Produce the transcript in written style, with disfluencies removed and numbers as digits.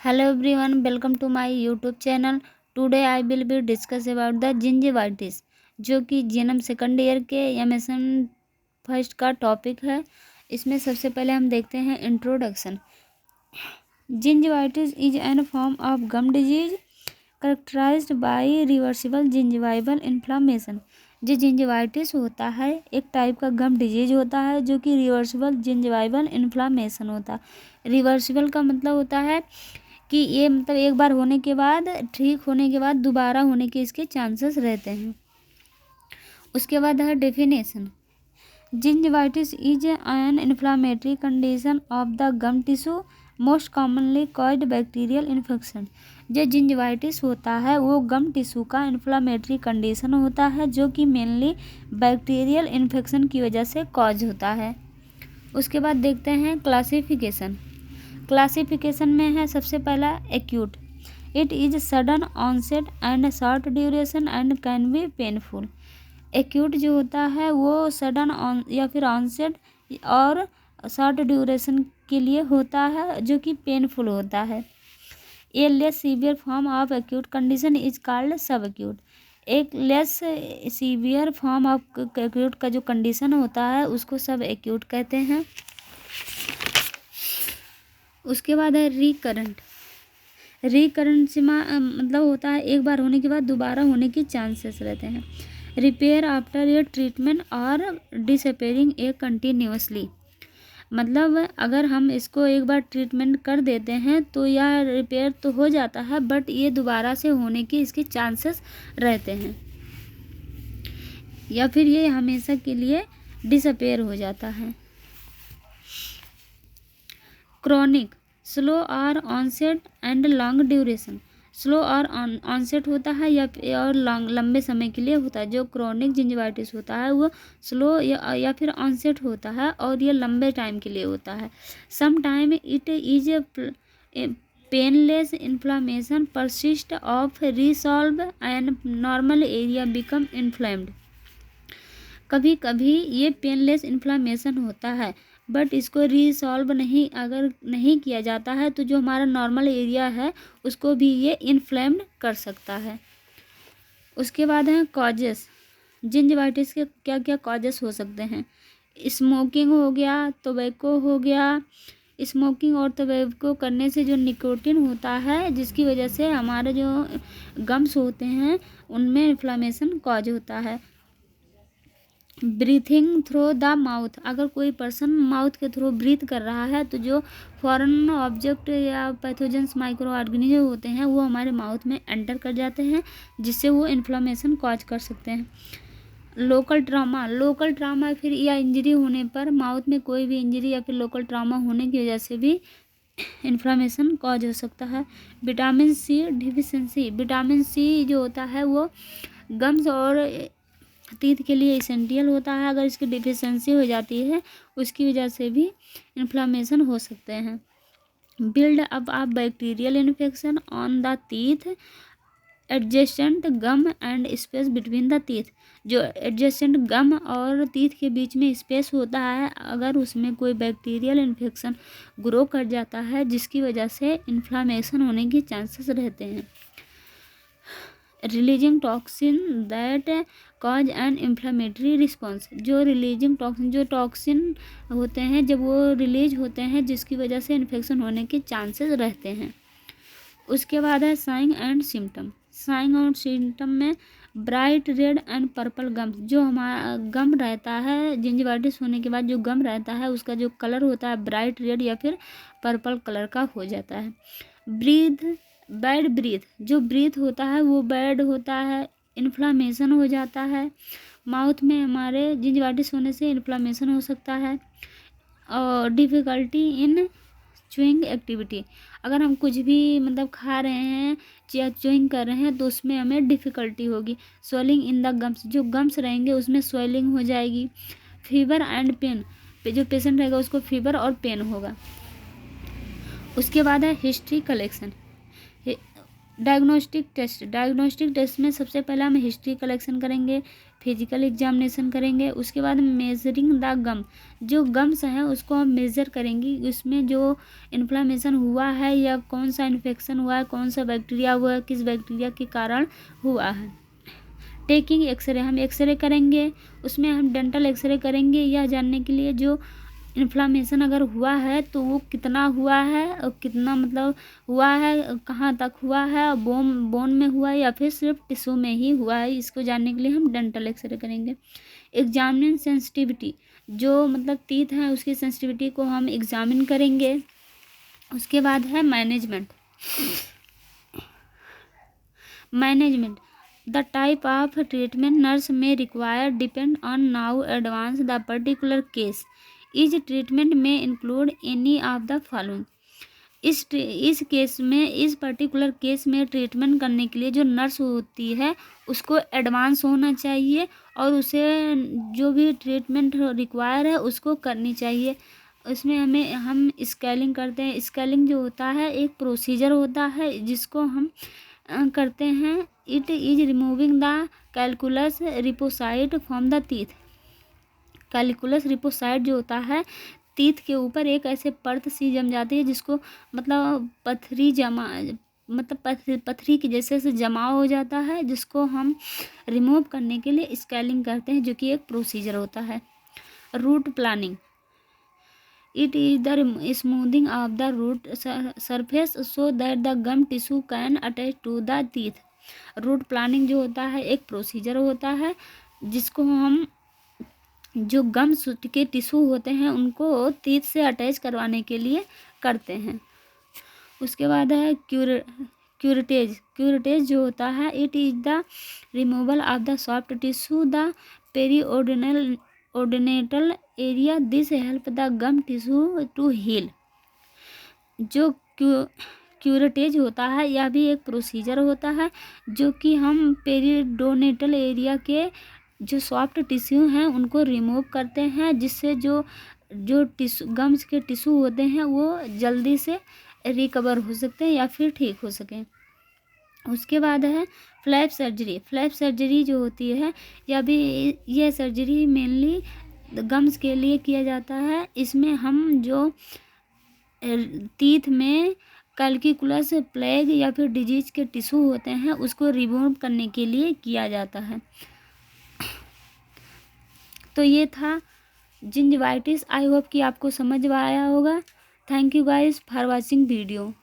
Hello everyone, welcome to my YouTube channel. Today I will be discuss about the gingivitis, जो कि GNM second year के MSN first का topic है। इसमें सबसे पहले हम देखते हैं introduction. gingivitis is an form of gum disease characterized by reversible gingival inflammation. जो जिंजिवाइटिस होता है एक टाइप का गम डिजीज होता है जो कि रिवर्सिबल जिंजिवाइवल इन्फ्लामेशन होता है। रिवर्सिबल का मतलब होता है कि ये मतलब एक बार होने के बाद ठीक होने के बाद दोबारा होने के इसके चांसेस रहते हैं। उसके बाद है definition. Gingivitis is an inflammatory condition of the gum tissue most commonly caused bacterial infection. जो जिंजिवाइटिस होता है वो गम टिश्यू का इन्फ्लामेटरी कंडीशन होता है जो कि मेनली बैक्टीरियल इन्फेक्शन की वजह से कॉज होता है। उसके बाद देखते हैं क्लासिफिकेशन। क्लासिफिकेशन में है सबसे पहला acute. It is sudden onset and short duration and can be painful. Acute जो होता है वो सडन ऑन या फिर ऑनसेट और शॉर्ट ड्यूरेशन के लिए होता है जो कि पेनफुल होता है। A less severe form of acute condition is called sub acute. एक less severe form of acute का जो कंडीशन होता है उसको सब एक्यूट कहते हैं। उसके बाद है रिकरेंट। रिकरेंट से मतलब होता है एक बार होने के बाद दोबारा होने के चांसेस रहते हैं। रिपेयर आफ्टर ए ट्रीटमेंट और डिसअपेयरिंग ए कंटिन्यूसली। मतलब अगर हम इसको एक बार ट्रीटमेंट कर देते हैं तो यह रिपेयर तो हो जाता है बट ये दोबारा से होने के इसके चांसेस रहते हैं या फिर ये हमेशा के लिए डिसअपेयर हो जाता है। क्रॉनिक स्लो और onset and long duration. Slow और ऑनसेट होता है या और लंबे समय के लिए होता है। जो क्रॉनिक जिंजिवाइटिस होता है वो स्लो या फिर ऑनसेट होता है और ये लंबे टाइम के लिए होता है। Some time it is painless inflammation persist of resolve and normal area become inflamed. कभी कभी ये पेनलेस इन्फ्लामेशन होता है बट इसको रिसॉल्व अगर नहीं किया जाता है तो जो हमारा नॉर्मल एरिया है उसको भी ये इन्फ्लेम्ड कर सकता है। उसके बाद है कॉजेस। जिंजिवाइटिस के क्या क्या कॉजेस हो सकते हैं। स्मोकिंग हो गया, टोबैको हो गया। स्मोकिंग और टोबैको करने से जो निकोटिन होता है जिसकी वजह से हमारे जो गम्स होते हैं उनमें इन्फ्लामेशन कॉज होता है। Breathing through the mouth. अगर कोई पर्सन माउथ के थ्रू ब्रीथ कर रहा है तो जो फॉरेन ऑब्जेक्ट या पैथोजेंस माइक्रो ऑर्गेनिज्म होते हैं वो हमारे माउथ में एंटर कर जाते हैं जिससे वो इन्फ्लामेशन कॉज कर सकते हैं। लोकल ट्रामा फिर या इंजरी होने पर माउथ में कोई भी इंजरी या फिर लोकल ट्रामा होने की वजह से भी इन्फ्लामेशन कॉज हो सकता है। Vitamin C deficiency. Vitamin C जो होता है वो गम्स और टीथ के लिए एसेंशियल होता है। अगर इसकी डिफिशिएंसी हो जाती है उसकी वजह से भी इन्फ्लामेशन हो सकते हैं। Build up of bacterial infection on the teeth adjacent gum and space between the teeth. जो एडजेसेंट गम और टीथ के बीच में स्पेस होता है अगर उसमें कोई बैक्टीरियल इन्फेक्शन ग्रो कर जाता है जिसकी वजह से इन्फ्लामेशन होने के चांसेस रहते हैं। Releasing toxin that cause an inflammatory response. जो रिलीजिंग टॉक्सिन जो टॉक्सिन होते हैं जब वो रिलीज होते हैं जिसकी वजह से इन्फेक्शन होने के चांसेस रहते हैं। उसके बाद है साइन एंड सिम्टम। साइन और सिम्टम में ब्राइट रेड एंड पर्पल गम। जो हमारा गम रहता है जिंजिवाइटिस होने के बाद जो गम रहता है उसका जो कलर होता है ब्राइट रेड या फिर पर्पल कलर का हो जाता है। Bad breath. जो ब्रीथ होता है वो बैड होता है, इन्फ्लामेशन हो जाता है। माउथ में हमारे जिंजिवाइटिस होने से इन्फ्लामेशन हो सकता है। और डिफ़िकल्टी इन च्यूइंग एक्टिविटी। अगर हम कुछ भी मतलब खा रहे हैं या च्यूइंग कर रहे हैं तो उसमें हमें डिफ़िकल्टी होगी। Swelling in the gums. जो गम्स रहेंगे उसमें स्वेलिंग हो जाएगी। Fever and pain. जो पेशेंट रहेगा उसको फीवर और पेन होगा। उसके बाद है हिस्ट्री कलेक्शन। डायग्नोस्टिक टेस्ट में सबसे पहले हम हिस्ट्री कलेक्शन करेंगे फिजिकल एग्जामिनेशन करेंगे। उसके बाद मेजरिंग द गम, जो गम्स हैं उसको हम मेज़र करेंगे, उसमें जो इन्फ्लामेशन हुआ है या कौन सा इन्फेक्शन हुआ है, कौन सा बैक्टीरिया हुआ है, किस बैक्टीरिया के कारण हुआ है। टेकिंग एक्सरे, हम एक्सरे करेंगे, उसमें हम डेंटल एक्सरे करेंगे यह जानने के लिए जो इन्फ्लामेशन अगर हुआ है तो वो कितना हुआ है और कितना मतलब हुआ है, कहाँ तक हुआ है, बोन में हुआ है या फिर सिर्फ टिश्यू में ही हुआ है, इसको जानने के लिए हम डेंटल एक्सरे करेंगे। एग्जामिन सेंसिटिविटी, जो मतलब टीथ हैं उसकी सेंसिटिविटी को हम एग्जामिन करेंगे। उसके बाद है management. The type of treatment nurse में require depend on now advance the particular case. इस ट्रीटमेंट में include any of the following. इस केस में, इस पर्टिकुलर केस में ट्रीटमेंट करने के लिए जो नर्स होती है उसको एडवांस होना चाहिए और उसे जो भी ट्रीटमेंट रिक्वायर है उसको करनी चाहिए। उसमें हम स्केलिंग करते हैं। स्केलिंग जो होता है एक प्रोसीजर होता है जिसको हम करते हैं। It is removing the calculus deposit from the teeth. Calculus deposit जो होता है टीथ के ऊपर एक ऐसे परत सी जम जाती है जिसको मतलब पथरी के जैसे से जमाव हो जाता है, जिसको हम रिमूव करने के लिए स्केलिंग करते हैं, जो कि एक प्रोसीजर होता है। Root planing, it is the smoothing of the root surface so that the gum tissue can attach to the teeth. Root planing जो होता है एक प्रोसीजर होता है जिसको हम जो गम्स के टिश्यू होते हैं उनको टीथ से अटैच करवाने के लिए करते हैं। उसके बाद है क्यूरेटेज जो होता है it is the removal of the soft tissue the periodontal area. This help the gum tissue to heal. जो क्यूरेटेज होता है यह भी एक प्रोसीजर होता है जो कि हम पेरिडोनेटल एरिया के जो सॉफ्ट टिश्यू हैं उनको रिमूव करते हैं, जिससे जो गम्स के टिश्यू होते हैं वो जल्दी से रिकवर हो सकते हैं या फिर ठीक हो सकें। उसके बाद है फ्लैप सर्जरी। फ्लैप सर्जरी जो होती है यह सर्जरी मेनली गम्स के लिए किया जाता है। इसमें हम जो टीथ में कैल्कुलस प्लेग या फिर डिजीज के टिश्यू होते हैं उसको रिमूव करने के लिए किया जाता है। तो ये था जिंजवाइटिस। आई होप कि आपको समझ में आया होगा। Thank you guys for watching video.